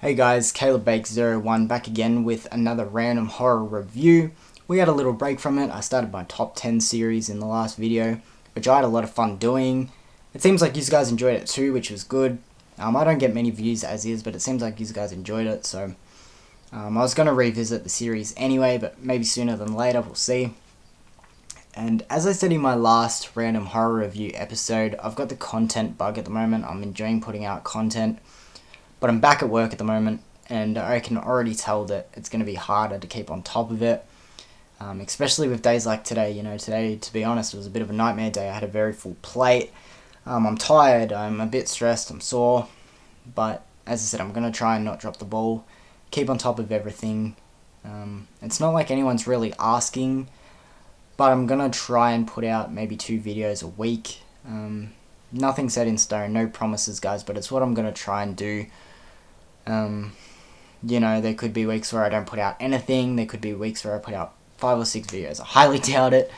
Hey guys, CalebBake01 back again with another random horror review. We had a little break from it. I started my top 10 series in the last video, which I had a lot of fun doing. It seems like you guys enjoyed it too, which was good. I don't get many views as is, but it seems like you guys enjoyed it, so I was going to revisit the series anyway, but maybe sooner than later, we'll see. And as I said in my last random horror review episode, I've got the content bug at the moment. I'm enjoying putting out content, but I'm back at work at the moment, and I can already tell that it's going to be harder to keep on top of it, especially with days like today. Today, to be honest, was a bit of a nightmare day. I had a very full plate. I'm tired, I'm a bit stressed, I'm sore, but as I said, I'm going to try and not drop the ball, keep on top of everything. It's not like anyone's really asking, but I'm going to try and put out maybe 2 videos a week. Nothing set in stone, no promises, guys, but it's what I'm going to try and do. There could be weeks where I don't put out anything. There could be weeks where I put out 5 or 6 videos. I highly doubt it,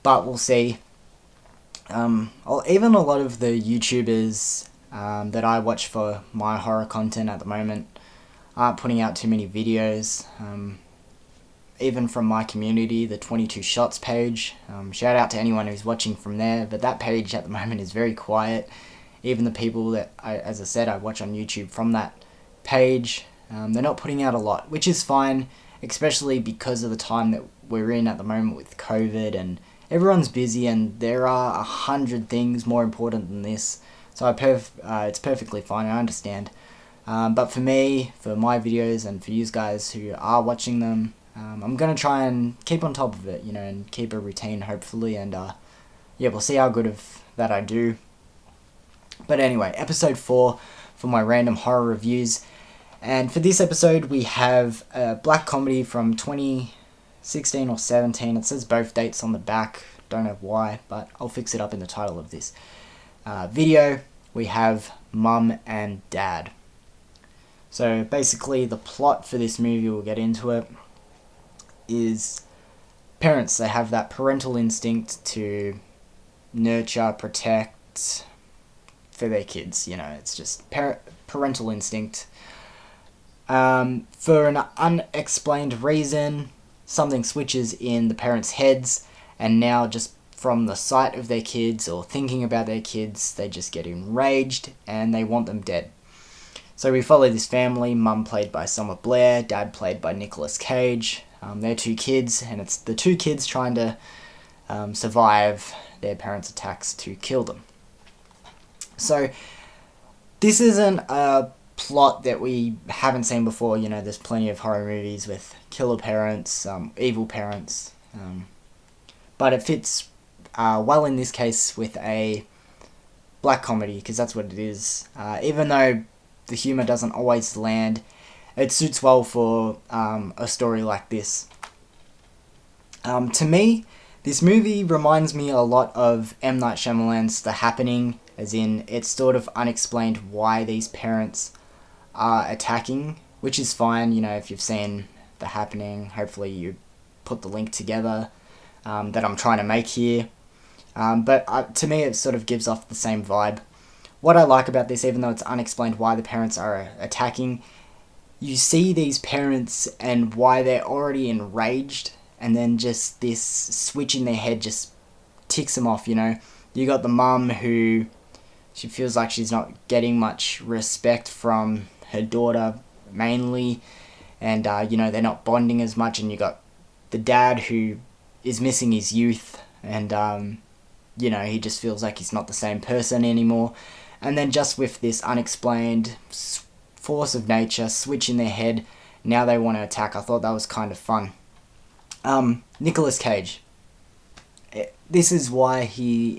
but we'll see. Even a lot of the YouTubers that I watch for my horror content at the moment aren't putting out too many videos. Even from my community, the 22 Shots page. Shout out to anyone who's watching from there, but that page at the moment is very quiet. Even the people that, as I said, I watch on YouTube from that page, they're not putting out a lot, which is fine, especially because of the time that we're in at the moment with COVID, and everyone's busy, and there are 100 things more important than this. So it's perfectly fine, I understand. But for me, for my videos, and for you guys who are watching them, I'm going to try and keep on top of it, and keep a routine, hopefully, and we'll see how good of that I do. But anyway, episode 4 for my random horror reviews. And for this episode, we have a black comedy from 2016 or 17. It says both dates on the back. Don't know why, but I'll fix it up in the title of this video. We have Mum and Dad. So basically, the plot for this movie, we'll get into it, is parents, they have that parental instinct to nurture, protect for their kids. It's just parental instinct. For an unexplained reason, something switches in the parents' heads, and now just from the sight of their kids or thinking about their kids, they just get enraged and they want them dead. So we follow this family, Mum played by Summer Blair, Dad played by Nicolas Cage. They're 2 kids, and it's the 2 kids trying to survive their parents' attacks to kill them. So this isn't a plot that we haven't seen before. There's plenty of horror movies with killer parents, evil parents, but it fits well in this case with a black comedy, because that's what it is. Even though the humour doesn't always land, it suits well for a story like this. To me, this movie reminds me a lot of M. Night Shyamalan's The Happening, as in it's sort of unexplained why these parents are attacking, which is fine. If you've seen The Happening, hopefully you put the link together that I'm trying to make here. But to me, it sort of gives off the same vibe. What I like about this, even though it's unexplained why the parents are attacking, you see these parents and why they're already enraged, and then just this switch in their head just ticks them off. You got the mum who, she feels like she's not getting much respect from her daughter mainly, and they're not bonding as much, and you got the dad who is missing his youth, and he just feels like he's not the same person anymore. And then just with this unexplained force of nature switch in their head, now they want to attack. I thought that was kind of fun. Nicolas Cage. This is why he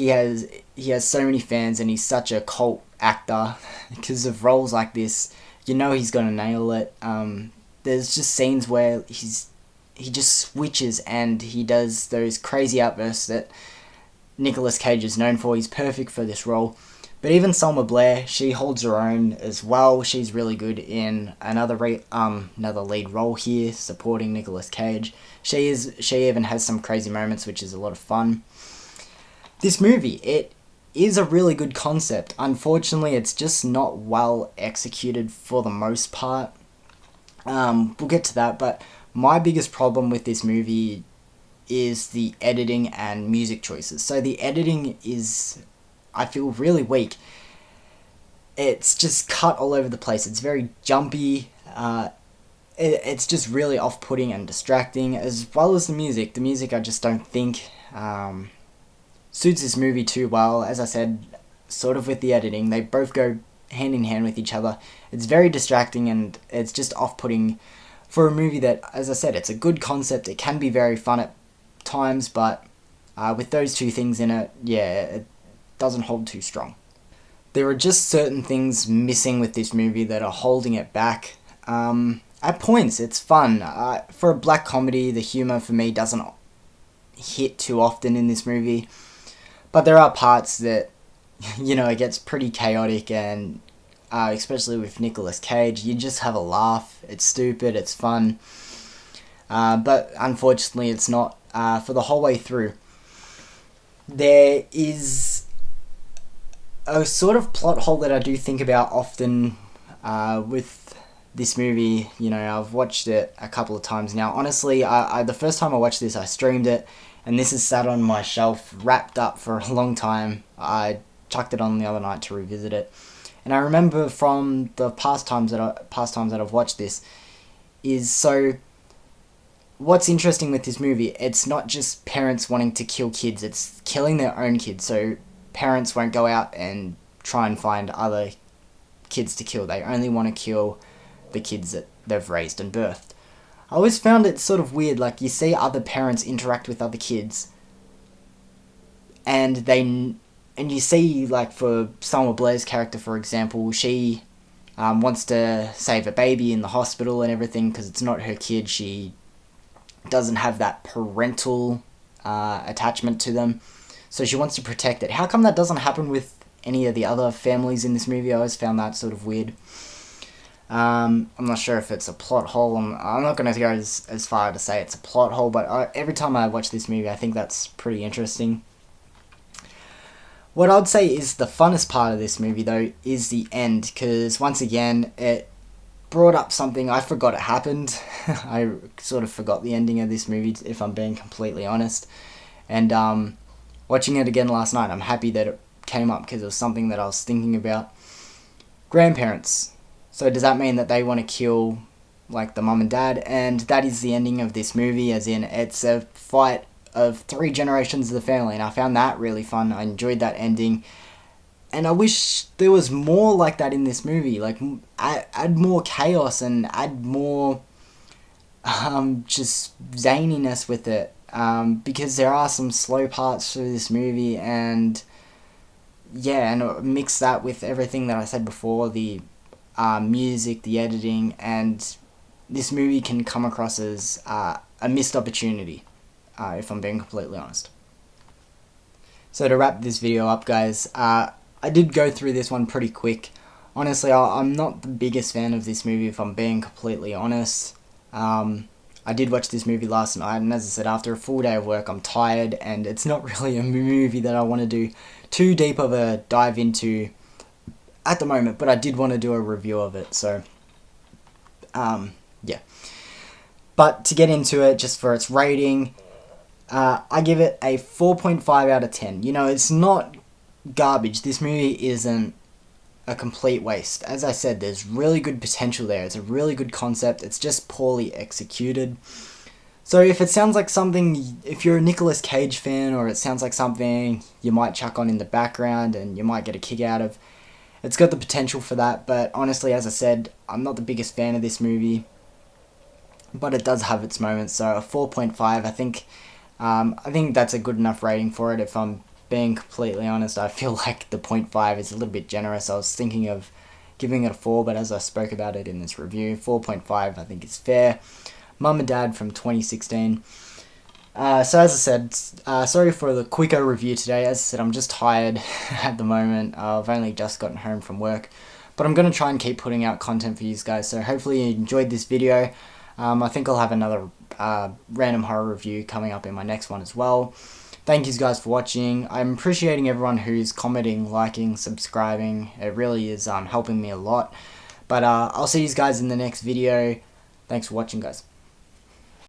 has so many fans, and he's such a cult actor, because of roles like this. He's gonna nail it. There's just scenes where he just switches and he does those crazy outbursts that Nicolas Cage is known for. He's perfect for this role. But even Selma Blair, she holds her own as well. She's really good in another lead role here, supporting Nicolas Cage. She even has some crazy moments, which is a lot of fun. This movie, is a really good concept. Unfortunately, it's just not well executed for the most part. We'll get to that, but my biggest problem with this movie is the editing and music choices. So the editing is, I feel, really weak. It's just cut all over the place. It's very jumpy. It's just really off-putting and distracting, as well as the music. The music I just don't think suits this movie too well. As I said, sort of with the editing, they both go hand in hand with each other. It's very distracting and it's just off-putting for a movie that, as I said, it's a good concept. It can be very fun at times, but with those two things in it, yeah, it doesn't hold too strong. There are just certain things missing with this movie that are holding it back. At points, it's fun. For a black comedy, the humour for me doesn't hit too often in this movie. But there are parts that, it gets pretty chaotic, and especially with Nicolas Cage, you just have a laugh. It's stupid, it's fun. But unfortunately, it's not for the whole way through. There is a sort of plot hole that I do think about often with this movie. I've watched it a couple of times now. Honestly, I the first time I watched this, I streamed it, and this has sat on my shelf, wrapped up for a long time. I chucked it on the other night to revisit it, and I remember from the past times that I've watched this is so. What's interesting with this movie, it's not just parents wanting to kill kids, it's killing their own kids. So parents won't go out and try and find other kids to kill. They only want to kill the kids that they've raised and birthed. I always found it sort of weird, like you see other parents interact with other kids, and you see, like, for Selma Blair's character, for example, she wants to save a baby in the hospital and everything because it's not her kid. She doesn't have that parental attachment to them, so she wants to protect it. How come that doesn't happen with any of the other families in this movie? I always found that sort of weird. I'm not sure if it's a plot hole. I'm not going to go as far to say it's a plot hole, but every time I watch this movie, I think that's pretty interesting. What I'd say is the funnest part of this movie, though, is the end, because once again, it brought up something I forgot it happened. I sort of forgot the ending of this movie, if I'm being completely honest. And watching it again last night, I'm happy that it came up because it was something that I was thinking about. Grandparents. So does that mean that they want to kill, like, the mum and dad? And that is the ending of this movie, as in it's a fight of 3 generations of the family, and I found that really fun. I enjoyed that ending. And I wish there was more like that in this movie. Like, add more chaos and add more just zaniness with it. Because there are some slow parts through this movie, and yeah, and mix that with everything that I said before, the music, the editing, and this movie can come across as a missed opportunity, if I'm being completely honest. So to wrap this video up, guys, I did go through this one pretty quick. Honestly, I'm not the biggest fan of this movie, if I'm being completely honest. I did watch this movie last night, and as I said, after a full day of work, I'm tired, and it's not really a movie that I want to do too deep of a dive into at the moment, but I did want to do a review of it, so yeah. But to get into it, just for its rating, I give it a 4.5 out of 10. It's not garbage. This movie isn't a complete waste. As I said, there's really good potential there. It's a really good concept. It's just poorly executed. So if it sounds like something, if you're a Nicolas Cage fan, or it sounds like something you might chuck on in the background and you might get a kick out of, it's got the potential for that. But honestly, as I said, I'm not the biggest fan of this movie, but it does have its moments. So a 4.5, I think that's a good enough rating for it. If I'm being completely honest, I feel like the 0.5 is a little bit generous. I was thinking of giving it a 4, but as I spoke about it in this review, 4.5 I think is fair. Mum and Dad from 2016. So as I said, sorry for the quicker review today. As I said, I'm just tired at the moment. I've only just gotten home from work, but I'm going to try and keep putting out content for you guys. So hopefully you enjoyed this video. I think I'll have another random horror review coming up in my next one as well. thank you guys for watching. I'm appreciating everyone who's commenting, liking, subscribing. It really is helping me a lot. But I'll see you guys in the next video. Thanks for watching, guys.